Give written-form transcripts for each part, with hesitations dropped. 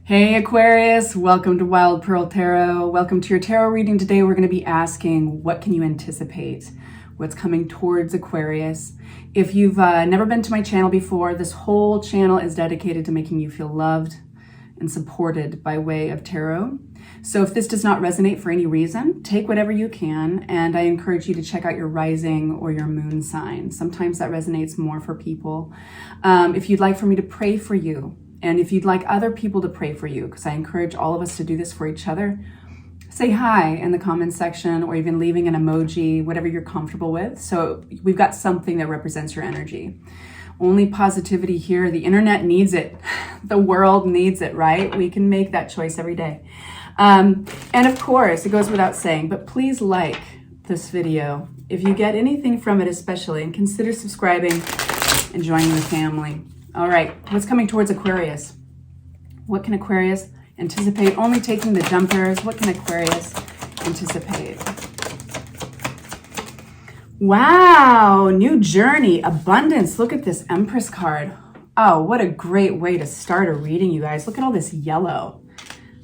Hey Aquarius, welcome to Wild Pearl Tarot. Welcome to your tarot reading. Today we're going to be asking, what can you anticipate? What's coming towards Aquarius? If you've never been to my channel before, this whole channel is dedicated to making you feel loved and supported by way of tarot. So if this does not resonate for any reason, take whatever you can, and I encourage you to check out your rising or your moon sign. Sometimes that resonates more for people. If you'd like for me to pray for you, and if you'd like other people to pray for you, because I encourage all of us to do this for each other, say hi in the comments section, or even leaving an emoji, whatever you're comfortable with. So we've got something that represents your energy. Only positivity here. The internet needs it. The world needs it, right? We can make that choice every day. And of course, it goes without saying, but please like this video if you get anything from it, especially, and consider subscribing and joining the family. All right, what's coming towards Aquarius? What can Aquarius anticipate? Only taking the jumpers. What can Aquarius anticipate? Wow, new journey, abundance. Look at this Empress card. Oh, what a great way to start a reading, you guys. Look at all this yellow.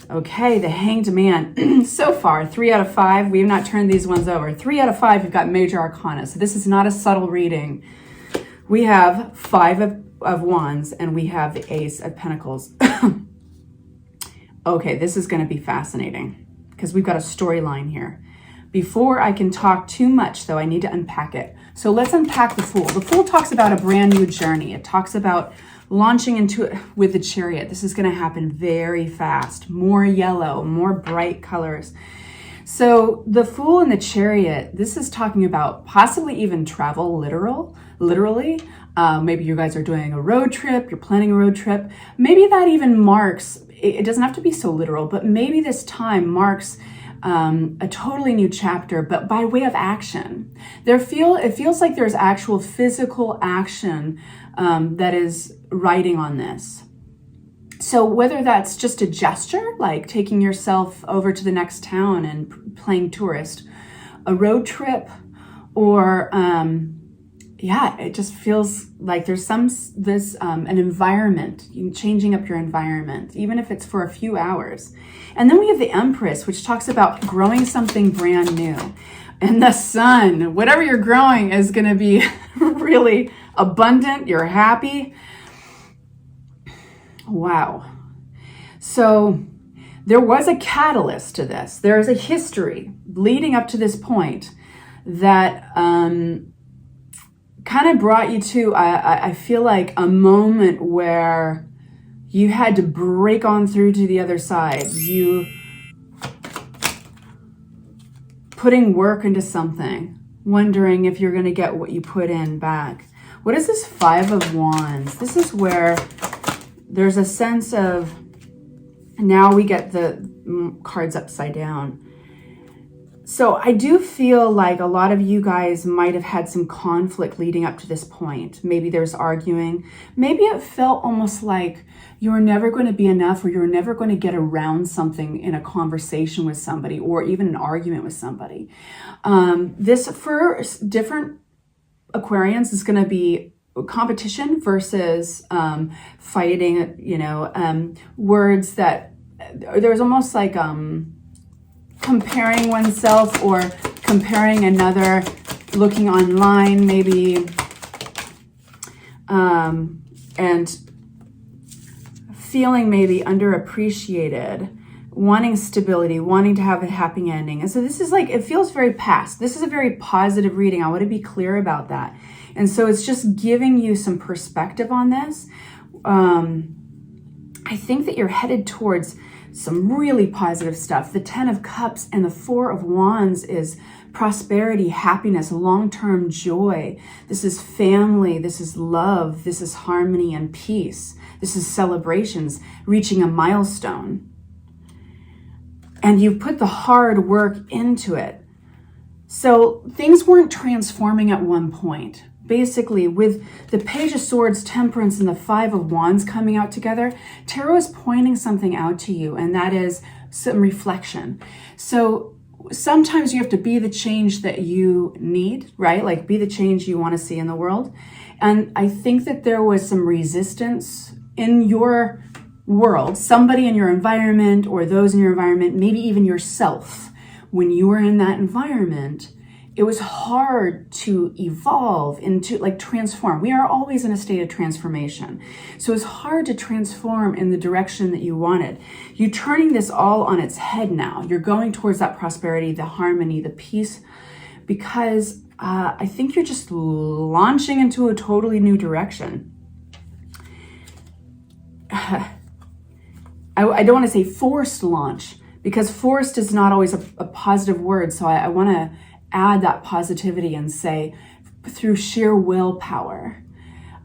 Okay, the Hanged Man. So far, 3 out of 5. We have not turned these ones over. 3 out of 5, we've got major arcana. So this is not a subtle reading. We have 5 of Wands, and we have the Ace of Pentacles. Okay, this is going to be fascinating because we've got a storyline here. Before I can talk too much, though, I need to unpack it. So let's unpack the Fool. The Fool talks about a brand new journey. It talks about launching into it with the Chariot. This is going to happen very fast. More yellow, more bright colors. So the Fool and the Chariot, this is talking about possibly even travel literally. Maybe you guys are doing a road trip, you're planning a road trip. Maybe that even marks, it doesn't have to be so literal, but maybe this time marks a totally new chapter, but by way of action. It feels like there's actual physical action that is riding on this. So whether that's just a gesture, like taking yourself over to the next town and playing tourist, a road trip, or yeah, it just feels like there's an environment, changing up your environment, even if it's for a few hours. And then we have the Empress, which talks about growing something brand new. And the Sun, whatever you're growing is going to be really abundant. You're happy. Wow. So there was a catalyst to this. There is a history leading up to this point that kind of brought you to, I feel like, a moment where you had to break on through to the other side. You putting work into something, wondering if you're going to get what you put in back. What is this 5 of Wands? This is where there's a sense of, now we get the cards upside down. So I do feel like a lot of you guys might have had some conflict leading up to this point. Maybe there's arguing. Maybe it felt almost like you were never going to be enough, or you're never going to get around something in a conversation with somebody, or even an argument with somebody. This, for different Aquarians, is going to be competition versus fighting, words that there's almost like comparing oneself or comparing another, looking online maybe, and feeling maybe underappreciated, wanting stability, wanting to have a happy ending. And so this is like, it feels very past. This is a very positive reading. I want to be clear about that. And so it's just giving you some perspective on this. I think that you're headed towards some really positive stuff. The 10 of Cups and the 4 of Wands is prosperity, happiness, long-term joy. This is family. This is love. This is harmony and peace. This is celebrations, reaching a milestone. And you put the hard work into it. So things weren't transforming at one point. Basically, with the Page of Swords, Temperance, and the 5 of Wands coming out together, Tarot is pointing something out to you, and that is some reflection. So sometimes you have to be the change that you need, right? Like, be the change you want to see in the world. And I think that there was some resistance in your world, somebody in your environment or those in your environment, maybe even yourself, when you were in that environment, it was hard to evolve into, like, transform. We are always in a state of transformation. So it's hard to transform in the direction that you wanted. You're turning this all on its head now. You're going towards that prosperity, the harmony, the peace, because I think you're just launching into a totally new direction. I don't want to say forced launch, because forced is not always a positive word. So I want to add that positivity and say through sheer willpower.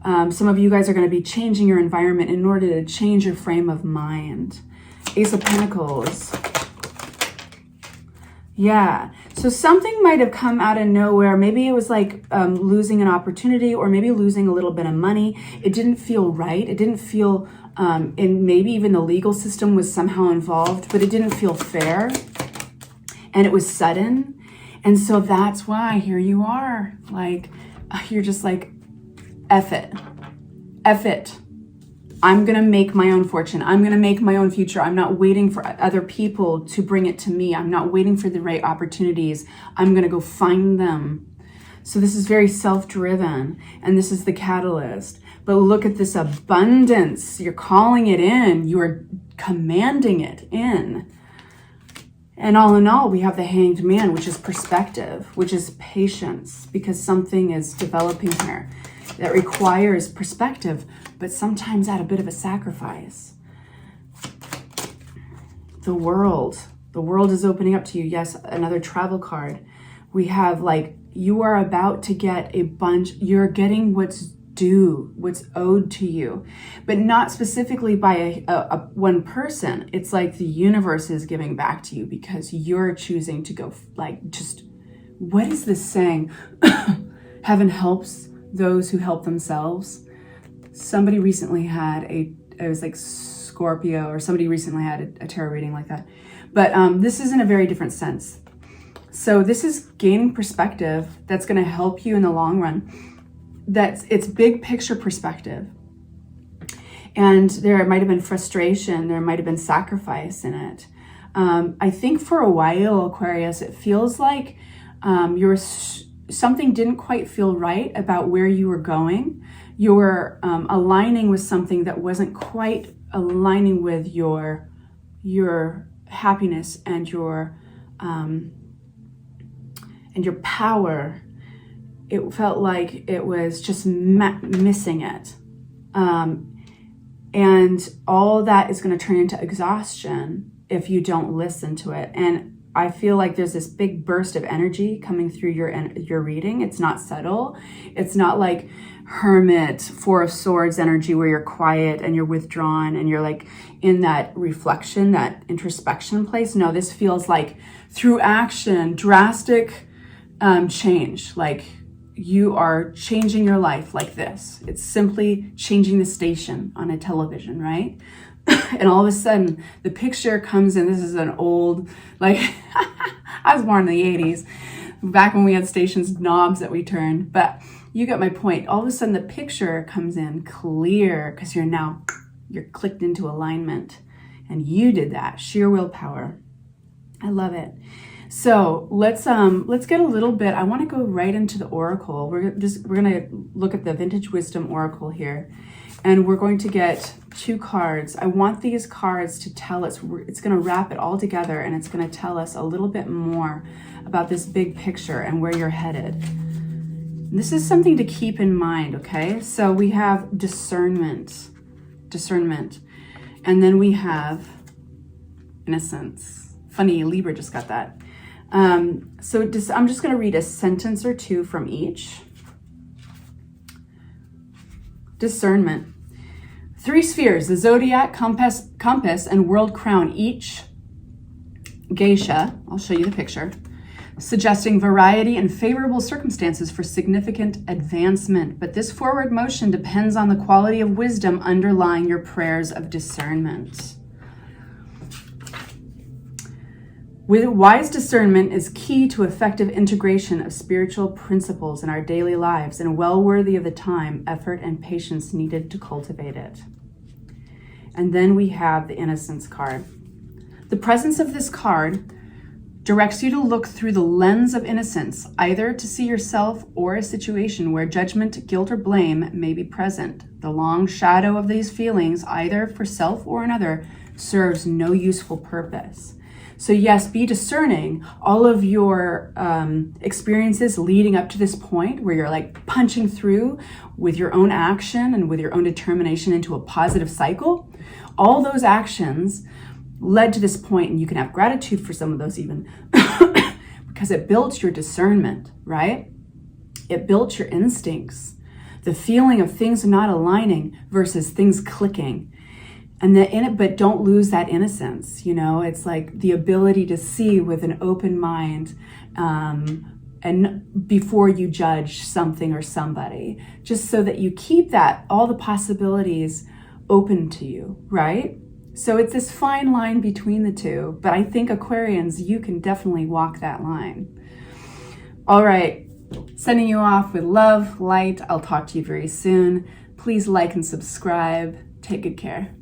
Some of you guys are going to be changing your environment in order to change your frame of mind. Ace of Pentacles. Yeah, so something might have come out of nowhere. Maybe it was like losing an opportunity, or maybe losing a little bit of money. It didn't feel right. It didn't feel, and maybe even the legal system was somehow involved, but it didn't feel fair. And it was sudden. And so that's why here you are. Like, you're just like, F it. F it. I'm going to make my own fortune. I'm going to make my own future. I'm not waiting for other people to bring it to me. I'm not waiting for the right opportunities. I'm going to go find them. So this is very self-driven, and this is the catalyst. But look at this abundance. You're calling it in. You're commanding it in. And all in all, we have the Hanged Man, which is perspective, which is patience, because something is developing here that requires perspective, but sometimes at a bit of a sacrifice. The world is opening up to you. Yes, another travel card. We have, like, you are about to get a bunch, you're getting what's due, what's owed to you, but not specifically by a one person. It's like the universe is giving back to you because you're choosing to go, like, just, what is this saying? Heaven helps those who help themselves. Somebody recently had it was like Scorpio, or somebody recently had a tarot reading like that. But this is in a very different sense. So this is gaining perspective that's going to help you in the long run. It's big picture perspective. And there might have been frustration. There might have been sacrifice in it. I think for a while, Aquarius, it feels like something didn't quite feel right about where you were going. You were aligning with something that wasn't quite aligning with your happiness and your power. It felt like it was just missing it. And all that is going to turn into exhaustion if you don't listen to it. And I feel like there's this big burst of energy coming through your reading. It's not subtle. It's not like Hermit, Four of Swords energy where you're quiet and you're withdrawn and you're like in that reflection, that introspection place. No, this feels like through action, drastic change. Like, you are changing your life like this. It's simply changing the station on a television, right? And all of a sudden, the picture comes in. This is an old, like, I was born in the 80s, back when we had stations, knobs that we turned. But you get my point. All of a sudden, the picture comes in clear because you're clicked into alignment. And you did that. Sheer willpower. I love it. So let's get a little bit. I want to go right into the oracle. We're going to look at the Vintage Wisdom Oracle here, and we're going to get 2 cards. I want these cards to tell us. It's going to wrap it all together, and it's going to tell us a little bit more about this big picture and where you're headed. This is something to keep in mind. Okay, so we have discernment, and then we have innocence. Funny, Libra just got that. I'm just going to read a sentence or 2 from each. Discernment. 3 spheres, the zodiac, compass, and world crown, each geisha, I'll show you the picture, suggesting variety and favorable circumstances for significant advancement. But this forward motion depends on the quality of wisdom underlying your prayers of discernment. With wise discernment is key to effective integration of spiritual principles in our daily lives, and well worthy of the time, effort, and patience needed to cultivate it. And then we have the Innocence card. The presence of this card directs you to look through the lens of innocence, either to see yourself or a situation where judgment, guilt, or blame may be present. The long shadow of these feelings, either for self or another, serves no useful purpose. So yes, be discerning. All of your experiences leading up to this point where you're like punching through with your own action and with your own determination into a positive cycle, all those actions led to this point, and you can have gratitude for some of those even because it built your discernment, right? It built your instincts, the feeling of things not aligning versus things clicking. And but don't lose that innocence. It's like the ability to see with an open mind, and before you judge something or somebody, just so that you keep all the possibilities open to you, right? So it's this fine line between the two, but I think Aquarians, you can definitely walk that line. All right, sending you off with love, light. I'll talk to you very soon. Please like and subscribe. Take good care.